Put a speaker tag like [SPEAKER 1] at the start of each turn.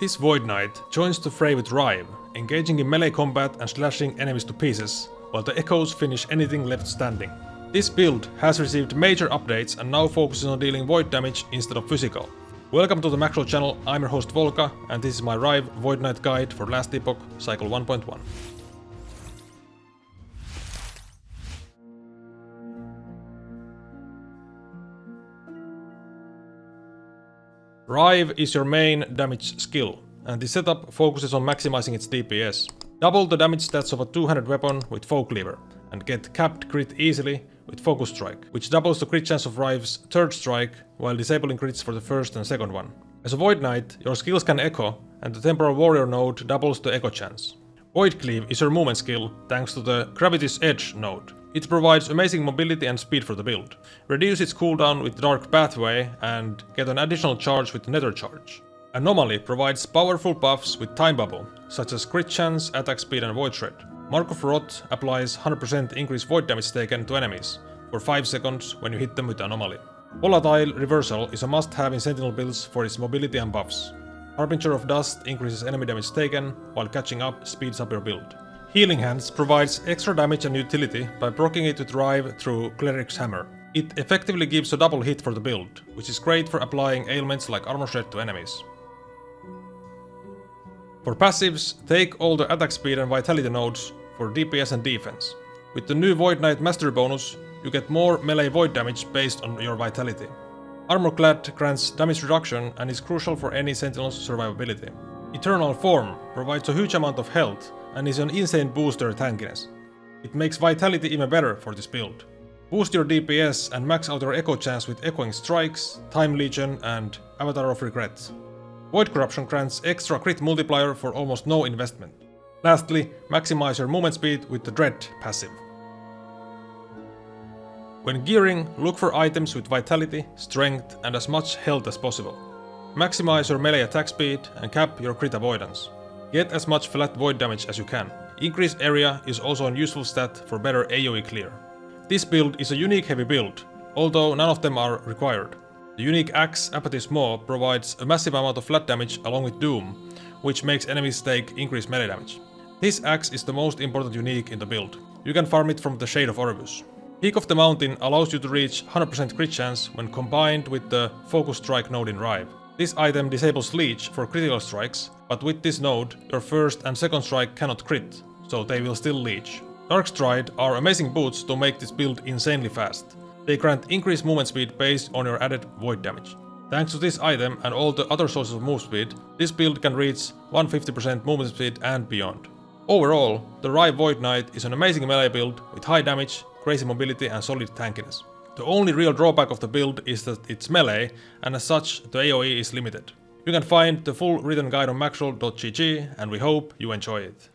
[SPEAKER 1] This Void Knight joins the fray with Rive, engaging in melee combat and slashing enemies to pieces, while the Echoes finish anything left standing. This build has received major updates and now focuses on dealing void damage instead of physical. Welcome to the Maxroll channel, I'm your host Volca, and this is my Rive Void Knight guide for last Epoch, cycle 1.1. Rive is your main damage skill, and the setup focuses on maximizing its DPS. Double the damage stats of a two-handed weapon with Focus Lever, and get capped crit easily with Focus Strike, which doubles the crit chance of Rive's third strike while disabling crits for the first and second one. As a Void Knight, your skills can echo, and the Temporal Warrior node doubles the echo chance. Void Cleave is your movement skill thanks to the Gravity's Edge node. It provides amazing mobility and speed for the build. Reduce its cooldown with Dark Pathway and get an additional charge with Nether Charge. Anomaly provides powerful buffs with Time Bubble, such as crit chance, attack speed and Void Shred. Mark of Rot applies 100% increased void damage taken to enemies for 5 seconds when you hit them with Anomaly. Volatile Reversal is a must-have in Sentinel builds for its mobility and buffs. Harbinger of Dust increases enemy damage taken, while catching up speeds up your build. Healing Hands provides extra damage and utility by proccing it with Rive through Cleric's Hammer. It effectively gives a double hit for the build, which is great for applying ailments like Armor Shred to enemies. For passives, take all the attack speed and vitality nodes for DPS and defense. With the new Void Knight Mastery bonus, you get more melee void damage based on your vitality. Armor Clad grants damage reduction and is crucial for any Sentinel's survivability. Eternal Form provides a huge amount of health and is an insane booster tankiness. It makes vitality even better for this build. Boost your DPS and max out your echo chance with Echoing Strikes, Time Legion and Avatar of Regret. Void Corruption grants extra crit multiplier for almost no investment. Lastly, maximize your movement speed with the Dread passive. When gearing, look for items with vitality, strength and as much health as possible. Maximize your melee attack speed and cap your crit avoidance. Get as much flat void damage as you can. Increased area is also a useful stat for better AoE clear. This build is a unique heavy build, although none of them are required. The unique axe Apathy's Maw provides a massive amount of flat damage along with Doom, which makes enemies take increased melee damage. This axe is the most important unique in the build. You can farm it from the Shade of Orbus. Peak of the Mountain allows you to reach 100% crit chance when combined with the Focus Strike node in Rive. This item disables Leech for critical strikes, but with this node, your first and second strike cannot crit, so they will still leech. Dark Stride are amazing boots to make this build insanely fast. They grant increased movement speed based on your added void damage. Thanks to this item and all the other sources of move speed, this build can reach 150% movement speed and beyond. Overall, the Rive Void Knight is an amazing melee build with high damage, crazy mobility and solid tankiness. The only real drawback of the build is that it's melee, and as such, the AoE is limited. You can find the full written guide on maxroll.gg, and we hope you enjoy it.